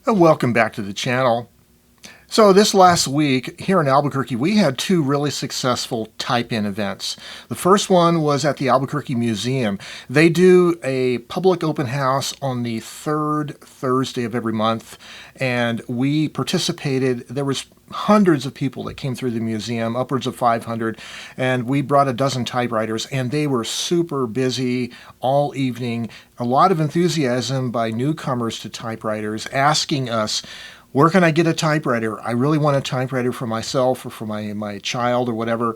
And welcome back to the channel. So this last week here in Albuquerque, we had two really successful type-in events. The first one was at the Albuquerque Museum. They do a public open house on the third Thursday of every month, and we participated. There was hundreds of people that came through the museum, upwards of 500, and we brought a dozen typewriters, and they were super busy all evening. A lot of enthusiasm by newcomers to typewriters asking us, where can I get a typewriter? I really want a typewriter for myself or for my child or whatever.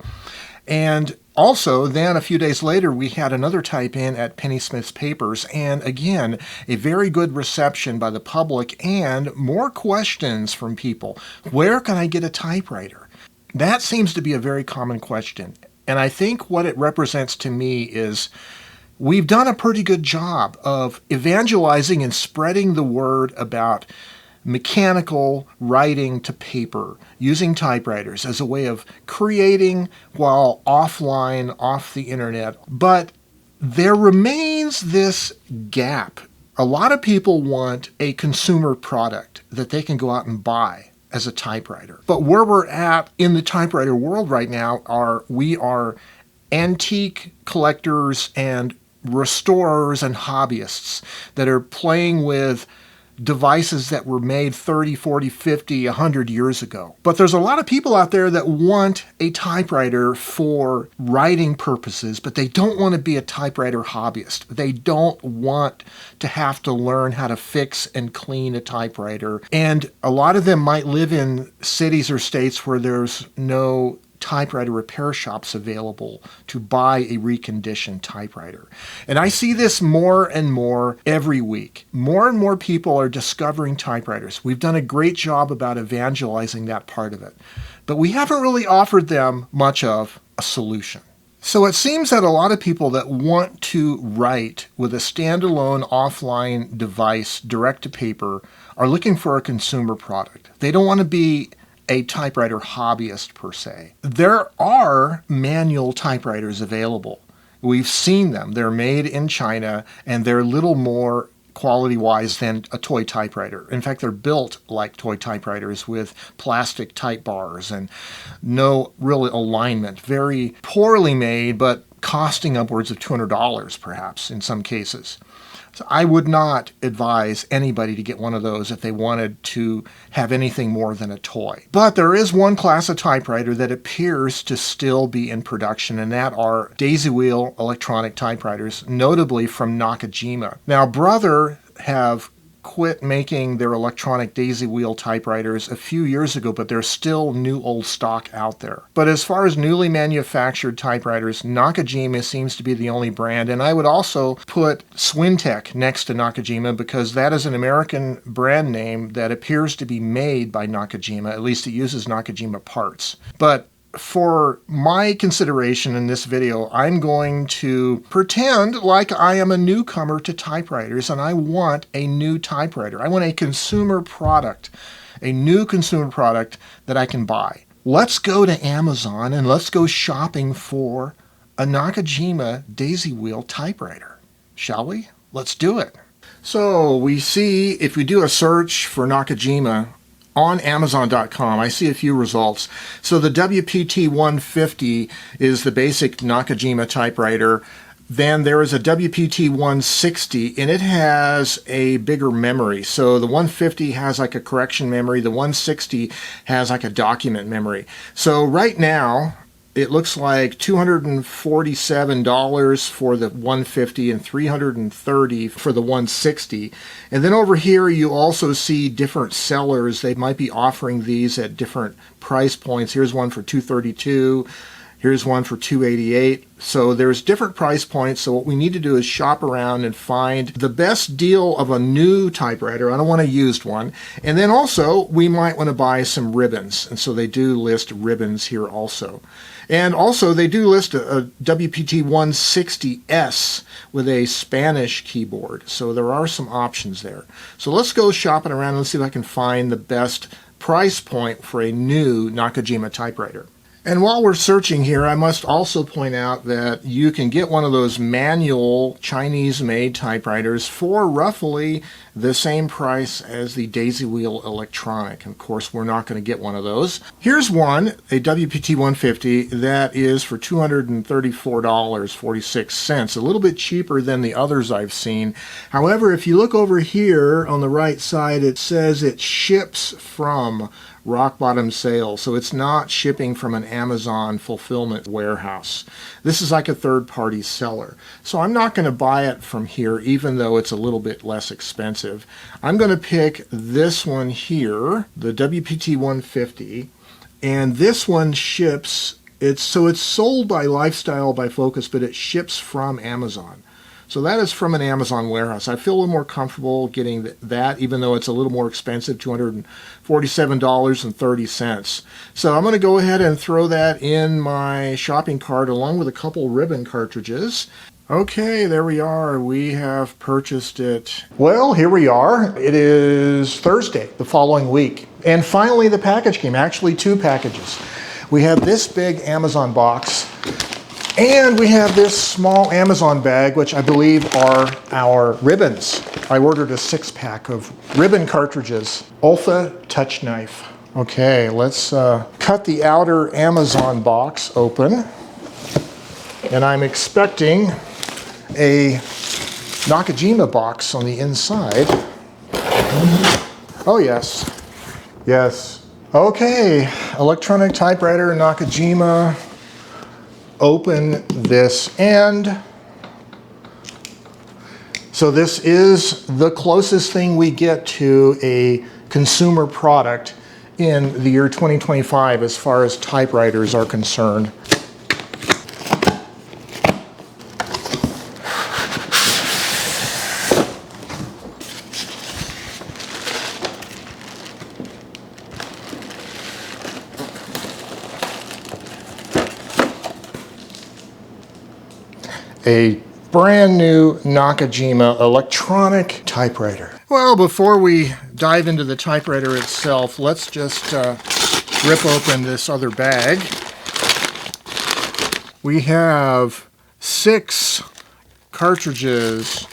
And also, then a few days later, we had another type-in at Penny Smith's Papers. And again, a very good reception by the public and more questions from people. Where can I get a typewriter? That seems to be a very common question. And I think what it represents to me is we've done a pretty good job of evangelizing and spreading the word about mechanical writing to paper, using typewriters as a way of creating while offline, off the internet. But there remains this gap. A lot of people want a consumer product that they can go out and buy as a typewriter. But where we're at in the typewriter world right now we are antique collectors and restorers and hobbyists that are playing with devices that were made 30, 40, 50, 100 years ago. But there's a lot of people out there that want a typewriter for writing purposes, but they don't want to be a typewriter hobbyist. They don't want to have to learn how to fix and clean a typewriter. And a lot of them might live in cities or states where there's no typewriter repair shops available to buy a reconditioned typewriter. And I see this more and more every week. More and more people are discovering typewriters. We've done a great job about evangelizing that part of it, but we haven't really offered them much of a solution. So it seems that a lot of people that want to write with a standalone offline device direct to paper are looking for a consumer product. They don't want to be a typewriter hobbyist per se. There are manual typewriters available. We've seen them. They're made in China and they're a little more quality-wise than a toy typewriter. In fact, they're built like toy typewriters with plastic type bars and no real alignment. Very poorly made, but costing upwards of $200 perhaps in some cases. So I would not advise anybody to get one of those if they wanted to have anything more than a toy. But there is one class of typewriter that appears to still be in production, and that are daisywheel electronic typewriters, notably from Nakajima. Now, Brother have quit making their electronic daisywheel typewriters a few years ago, but there's still new old stock out there. But as far as newly manufactured typewriters, Nakajima seems to be the only brand, and I would also put Swintech next to Nakajima because that is an American brand name that appears to be made by Nakajima. At least it uses Nakajima parts. But for my consideration in this video, I'm going to pretend like I am a newcomer to typewriters and I want a new typewriter. I want a consumer product, a new consumer product that I can buy. Let's go to Amazon and let's go shopping for a Nakajima daisywheel typewriter. Shall we? Let's do it. So we see if we do a search for Nakajima on Amazon.com, I see a few results. So the WPT-150 is the basic Nakajima typewriter. Then there is a WPT-160, and it has a bigger memory. So the 150 has like a correction memory. The 160 has like a document memory. So right now, it looks like $247 for the 150 and $330 for the 160. And then over here you also see different sellers. They might be offering these at different price points. Here's one for $232. Here's one for $288. So there's different price points. So what we need to do is shop around and find the best deal of a new typewriter. I don't want a used one. And then also we might want to buy some ribbons. And so they do list ribbons here also. And also they do list a WPT-160S with a Spanish keyboard. So there are some options there. So let's go shopping around and see if I can find the best price point for a new Nakajima typewriter. And while we're searching here, I must also point out that you can get one of those manual Chinese-made typewriters for roughly the same price as the daisywheel electronic. And of course, we're not going to get one of those. Here's one, a WPT-150, that is for $234.46, a little bit cheaper than the others I've seen. However, if you look over here on the right side, it says it ships from Rock Bottom Sales, so it's not shipping from an Amazon fulfillment warehouse. This is like a third-party seller. So I'm not going to buy it from here, even though it's a little bit less expensive. I'm going to pick this one here, the WPT-150, and this one ships. It's sold by Lifestyle by Focus, but it ships from Amazon. So that is from an Amazon warehouse. I feel a little more comfortable getting that, even though it's a little more expensive, $247.30. So I'm going to go ahead and throw that in my shopping cart along with a couple ribbon cartridges. Okay, there we are. We have purchased it. Well, here we are. It is Thursday, the following week. And finally the package came, actually 2 packages. We have this big Amazon box, and we have this small Amazon bag, which I believe are our ribbons. I ordered a 6-pack of ribbon cartridges. Olfa Touch Knife. Okay, let's cut the outer Amazon box open. And I'm expecting a Nakajima box on the inside. Oh yes, yes. Okay, electronic typewriter, Nakajima. Open this end. So this is the closest thing we get to a consumer product in the year 2025 as far as typewriters are concerned. A brand new Nakajima electronic typewriter. Well, before we dive into the typewriter itself, let's just rip open this other bag. We have 6 cartridges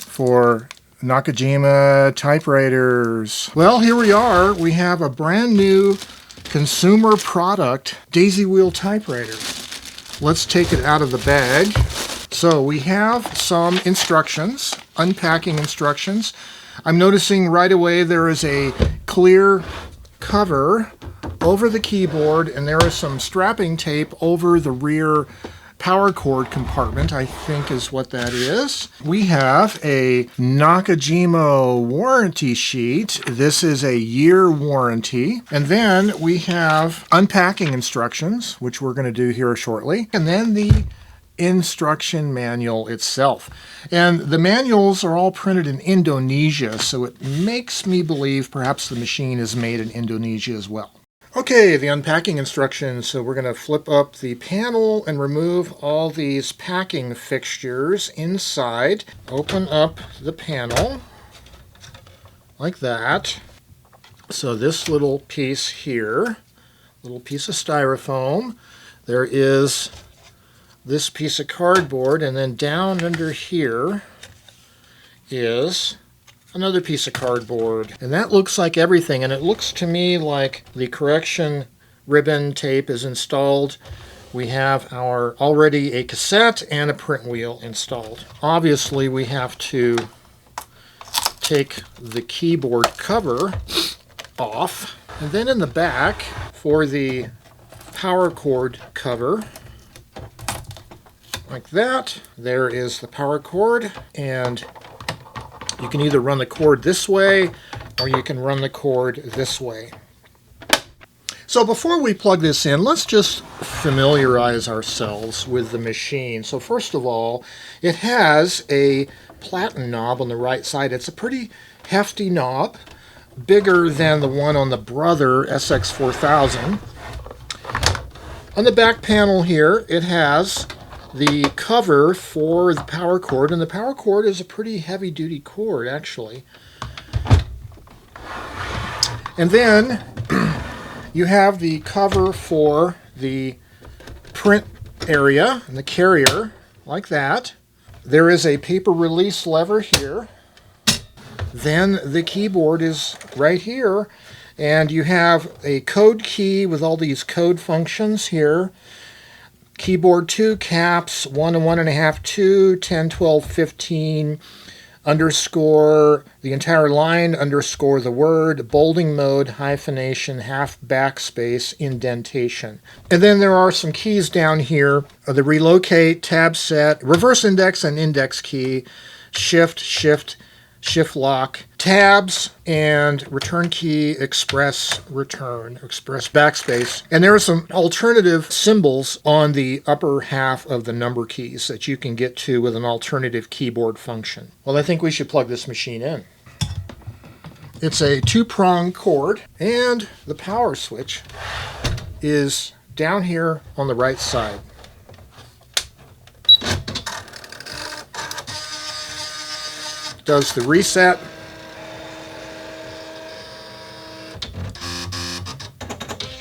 for Nakajima typewriters. Well, here we are. We have a brand new consumer product daisywheel typewriter. Let's take it out of the bag. So we have some instructions, unpacking instructions. I'm noticing right away there is a clear cover over the keyboard, and there is some strapping tape over the rear power cord compartment, I think is what that is. We have a Nakajima warranty sheet. This is a year warranty. And then we have unpacking instructions, which we're going to do here shortly. And then the instruction manual itself. And the manuals are all printed in Indonesia, so it makes me believe perhaps the machine is made in Indonesia as well. Okay, the unpacking instructions. So we're going to flip up the panel and remove all these packing fixtures inside. Open up the panel like that. So this little piece here, little piece of styrofoam. There is this piece of cardboard, and then down under here is another piece of cardboard. And that looks like everything, and it looks to me like the correction ribbon tape is installed. We have our already a cassette and a print wheel installed. Obviously we have to take the keyboard cover off, and then in the back for the power cord cover, like that, there is the power cord, and you can either run the cord this way or you can run the cord this way. So before we plug this in, let's just familiarize ourselves with the machine. So first of all, it has a platen knob on the right side. It's a pretty hefty knob, bigger than the one on the Brother SX4000. On the back panel here, it has the cover for the power cord, and the power cord is a pretty heavy-duty cord, actually. And then You have the cover for the print area and the carrier, like that. There is a paper release lever here. Then the keyboard is right here, and you have a code key with all these code functions here. Keyboard 2 caps 1 and 1.5, 2, 10, 12, 15, underscore the entire line, underscore the word, bolding mode, hyphenation, half backspace, indentation. And then there are some keys down here, the relocate, tab set, reverse index and index key, shift lock, tabs, and return key, express return, express backspace. And there are some alternative symbols on the upper half of the number keys that you can get to with an alternative keyboard function. Well, I think we should plug this machine in. It's a 2-prong cord, and the power switch is down here on the right side. Does the reset.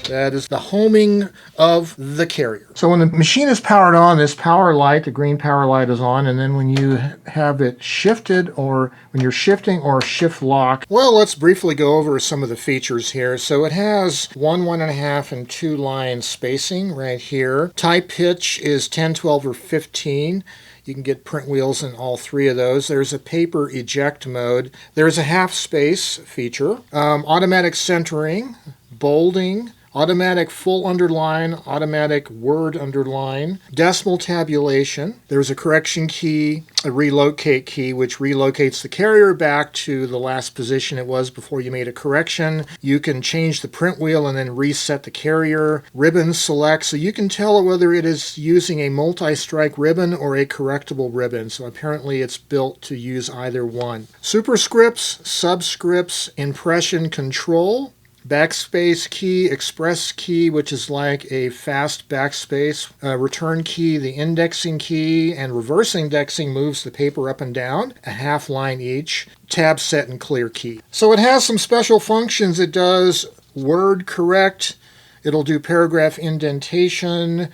That is the homing of the carrier. So when the machine is powered on, this power light, the green power light is on, and then when you have it shifted, or when you're shifting or shift lock, well, let's briefly go over some of the features here. So it has 1, 1.5, and 2 line spacing right here. Type pitch is 10, 12, or 15. You can get print wheels in all 3 of those. There's a paper eject mode. There's a half space feature. Automatic centering, bolding, automatic full underline, automatic word underline, decimal tabulation. There's a correction key, a relocate key, which relocates the carrier back to the last position it was before you made a correction. You can change the print wheel and then reset the carrier. Ribbon select, so you can tell whether it is using a multi-strike ribbon or a correctable ribbon. So apparently it's built to use either one. Superscripts, subscripts, impression control, backspace key, express key, which is like a fast backspace, return key, the indexing key, and reverse indexing moves the paper up and down, a half line each, tab set and clear key. So it has some special functions. It does word correct, it'll do paragraph indentation,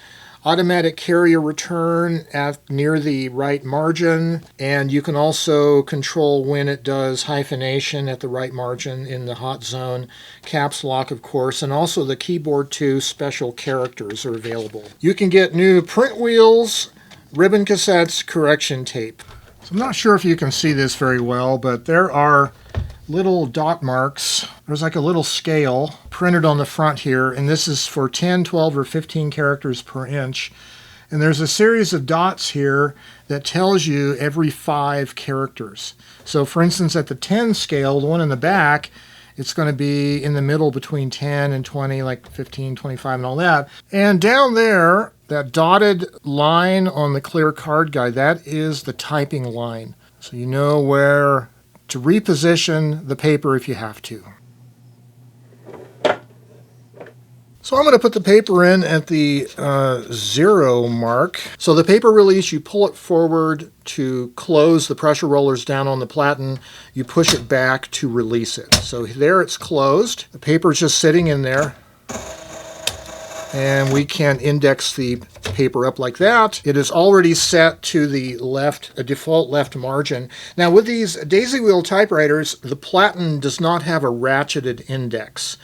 automatic carrier return at near the right margin, and you can also control when it does hyphenation at the right margin in the hot zone, caps lock of course, and also the keyboard 2 special characters are available. You can get new print wheels, ribbon cassettes, correction tape. So I'm not sure if you can see this very well, but there are little dot marks. There's like a little scale printed on the front here, and this is for 10, 12, or 15 characters per inch. And there's a series of dots here that tells you every 5 characters. So for instance, at the 10 scale, the one in the back, it's going to be in the middle between 10 and 20, like 15, 25, and all that. And down there, that dotted line on the clear card guide, that is the typing line. So you know where to reposition the paper if you have to. So I'm going to put the paper in at the 0 mark. So the paper release, you pull it forward to close the pressure rollers down on the platen. You push it back to release it. So there it's closed. The paper is just sitting in there. And we can index the paper up like that. It is already set to the left, a default left margin. Now with these daisy wheel typewriters, the platen does not have a ratcheted index.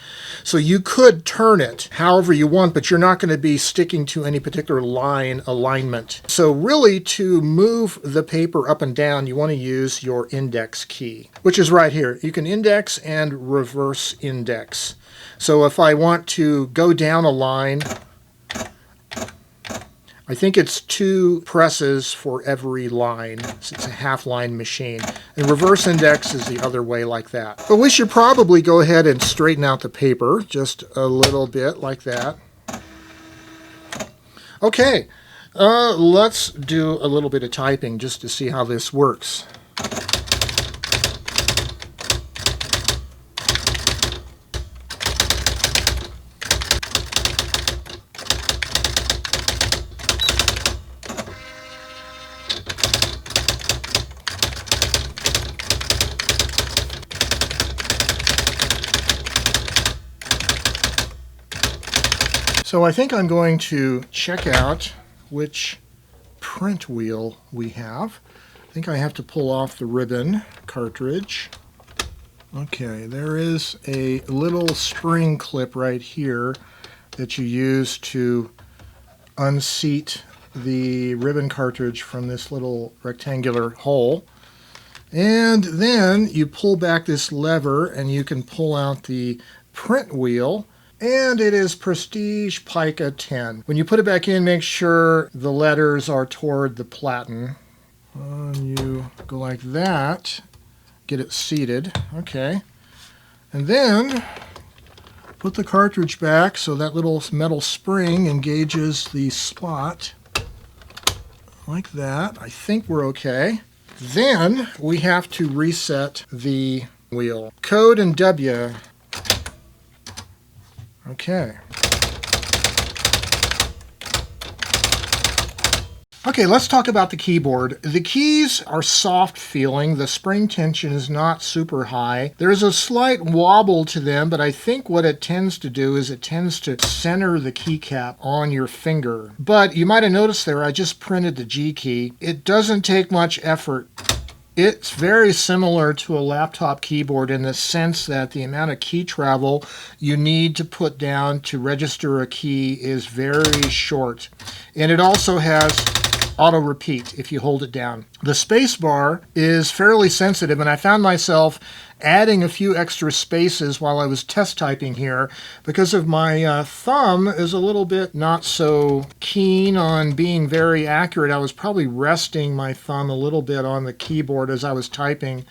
So you could turn it however you want, but you're not going to be sticking to any particular line alignment. So really, to move the paper up and down, you want to use your index key, which is right here. You can index and reverse index. So if I want to go down a line, I think it's 2 presses for every line. So it's a half line machine. And reverse index is the other way, like that. But we should probably go ahead and straighten out the paper just a little bit like that. Okay, let's do a little bit of typing just to see how this works. So I think I'm going to check out which print wheel we have. I think I have to pull off the ribbon cartridge. Okay, there is a little spring clip right here that you use to unseat the ribbon cartridge from this little rectangular hole. And then you pull back this lever and you can pull out the print wheel, and it is Prestige Pica 10. When you put it back in, make sure the letters are toward the platen. And you go like that, get it seated. Okay. And then put the cartridge back so that little metal spring engages the spot. Like that. I think we're okay. Then we have to reset the wheel. Code and W. Okay. Okay, let's talk about the keyboard. The keys are soft feeling. The spring tension is not super high. There's a slight wobble to them, but I think what it tends to do is it tends to center the keycap on your finger. But you might have noticed there, I just printed the G key. It doesn't take much effort. It's very similar to a laptop keyboard in the sense that the amount of key travel you need to put down to register a key is very short. And it also has auto repeat if you hold it down. The space bar is fairly sensitive, and I found myself adding a few extra spaces while I was test typing here because of my thumb is a little bit not so keen on being very accurate. I was probably resting my thumb a little bit on the keyboard as I was typing,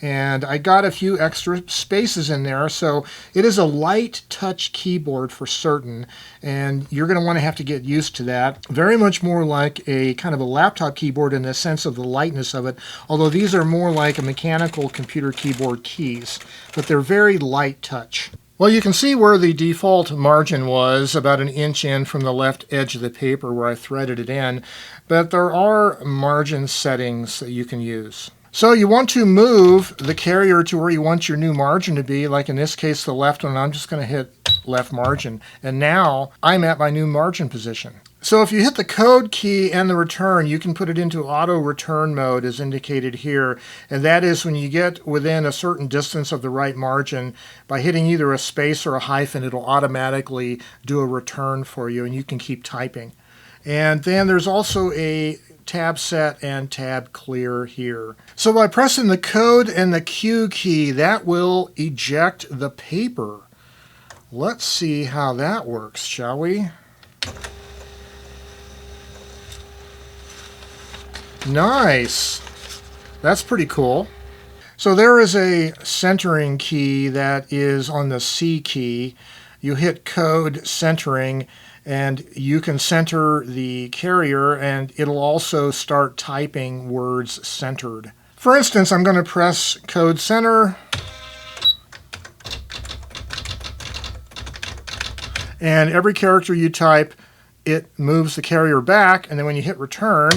and I got a few extra spaces in there. So it is a light touch keyboard for certain, and you're going to want to have to get used to that. Very much more like a kind of a laptop keyboard in the sense of the lightness of it, although these are more like a mechanical computer keyboard keys, but they're very light touch. Well, you can see where the default margin was, about an inch in from the left edge of the paper where I threaded it in, but there are margin settings that you can use. So you want to move the carrier to where you want your new margin to be, like in this case the left one. I'm just going to hit left margin, and now I'm at my new margin position. So if you hit the code key and the return, you can put it into auto return mode as indicated here, and that is when you get within a certain distance of the right margin, by hitting either a space or a hyphen, it'll automatically do a return for you and you can keep typing. And then there's also a tab set and tab clear here. So by pressing the code and the Q key, that will eject the paper. Let's see how that works, shall we? Nice. That's pretty cool. So there is a centering key that is on the C key. You hit code centering, and you can center the carrier, and it'll also start typing words centered. For instance, I'm going to press code center, and every character you type, it moves the carrier back, and then when you hit return,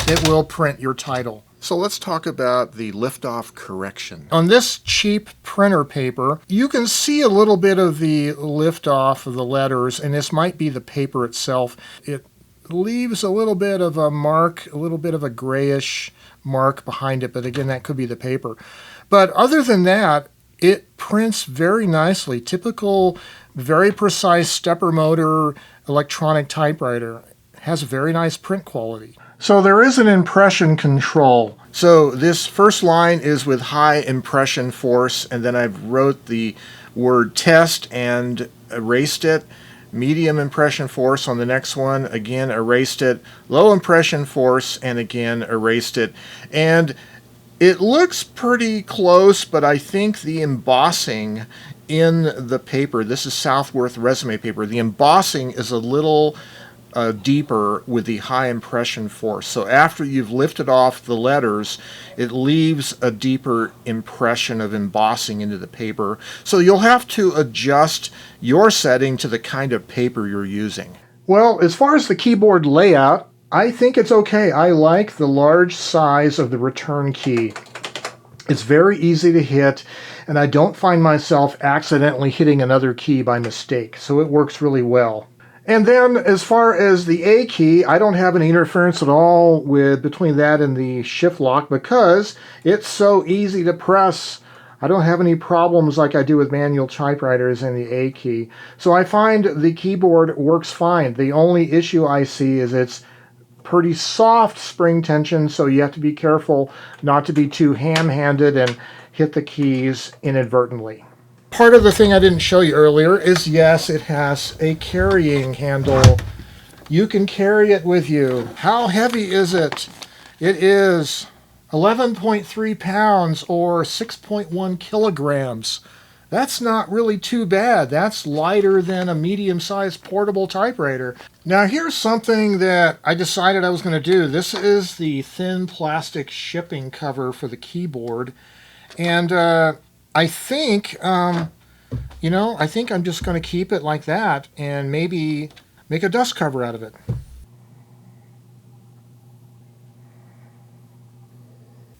it will print your title. So let's talk about the liftoff correction. On this cheap printer paper, you can see a little bit of the liftoff of the letters, and this might be the paper itself. It leaves a little bit of a mark, a little bit of a grayish mark behind it, but again, that could be the paper. But other than that, it prints very nicely. Typical, very precise stepper motor electronic typewriter. It has a very nice print quality. So there is an impression control. So this first line is with high impression force, and then I've wrote the word test and erased it. Medium impression force on the next one, again erased it. Low impression force, and again erased it. And it looks pretty close, but I think the embossing in the paper, this is Southworth resume paper, the embossing is a little deeper with the high impression force. So after you've lifted off the letters, it leaves a deeper impression of embossing into the paper. So you'll have to adjust your setting to the kind of paper you're using. Well, as far as the keyboard layout, I think it's okay. I like the large size of the return key. It's very easy to hit, and I don't find myself accidentally hitting another key by mistake, so it works really well. And then as far as the A key, I don't have any interference at all between that and the shift lock because it's so easy to press. I don't have any problems like I do with manual typewriters and the A key. So I find the keyboard works fine. The only issue I see is it's pretty soft spring tension, so you have to be careful not to be too ham-handed and hit the keys inadvertently. Part of the thing I didn't show you earlier is, yes, it has a carrying handle. You can carry it with you. How heavy is it? It is 11.3 pounds or 6.1 kilograms. That's not really too bad. That's lighter than a medium-sized portable typewriter. Now here's something that I decided I was going to do. This is the thin plastic shipping cover for the keyboard. And I think, I think I'm just going to keep it like that and maybe make a dust cover out of it.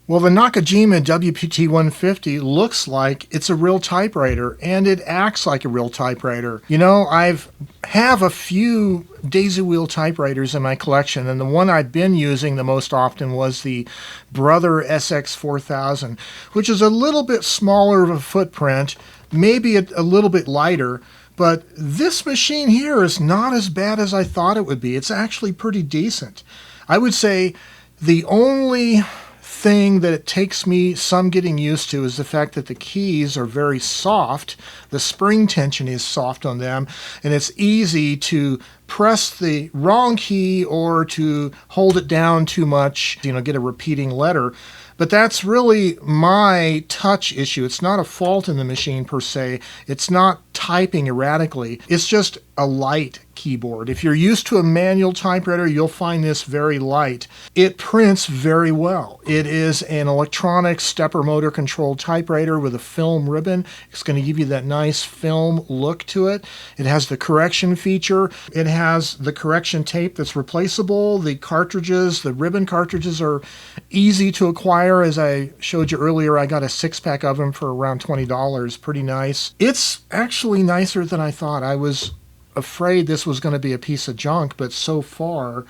Well, the Nakajima WPT-150 looks like it's a real typewriter, and it acts like a real typewriter. I have a few daisywheel typewriters in my collection, and the one I've been using the most often was the Brother SX4000, which is a little bit smaller of a footprint, maybe a little bit lighter, but this machine here is not as bad as I thought it would be. It's actually pretty decent. I would say the only thing that it takes me some getting used to is the fact that the keys are very soft. The spring tension is soft on them, and it's easy to press the wrong key or to hold it down too much, get a repeating letter. But that's really my touch issue. It's not a fault in the machine per se. It's not typing erratically. It's just a light keyboard. If you're used to a manual typewriter, you'll find this very light. It prints very well. It is an electronic stepper motor controlled typewriter with a film ribbon. It's going to give you that nice film look to it. It has the correction feature. It has the correction tape that's replaceable. The cartridges, the ribbon cartridges, are easy to acquire. As I showed you earlier, I got a 6-pack of them for around $20. Pretty nice. It's actually nicer than I thought. I was afraid this was going to be a piece of junk, but so far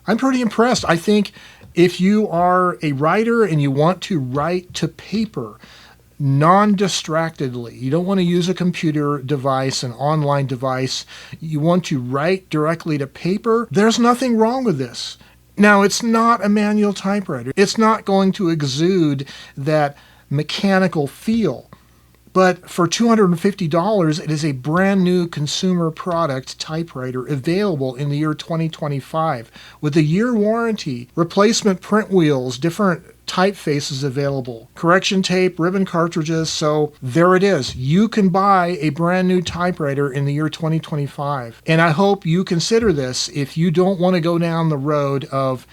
I'm pretty impressed. I think if you are a writer and you want to write to paper non-distractedly, you don't want to use a computer device, an online device, you want to write directly to paper, there's nothing wrong with this. Now, it's not a manual typewriter. It's not going to exude that mechanical feel. But for $250, it is a brand new consumer product typewriter available in the year 2025 with a year warranty, replacement print wheels, different typefaces available, correction tape, ribbon cartridges. So there it is. You can buy a brand new typewriter in the year 2025. And I hope you consider this if you don't want to go down the road of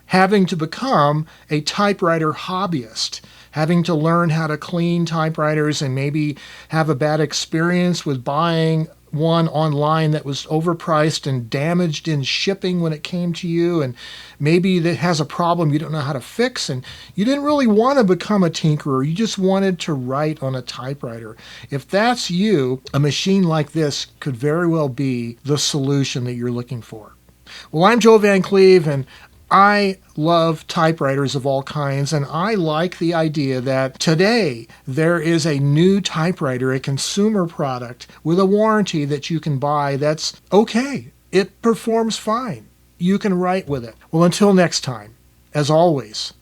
having to become a typewriter hobbyist, having to learn how to clean typewriters and maybe have a bad experience with buying one online that was overpriced and damaged in shipping when it came to you, and maybe that has a problem you don't know how to fix, and you didn't really want to become a tinkerer. You just wanted to write on a typewriter. If that's you, a machine like this could very well be the solution that you're looking for. Well, I'm Joe Van Cleve, and I love typewriters of all kinds, and I like the idea that today there is a new typewriter, a consumer product with a warranty that you can buy that's okay. It performs fine. You can write with it. Well, until next time, as always,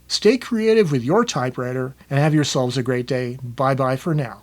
stay creative with your typewriter and have yourselves a great day. Bye-bye for now.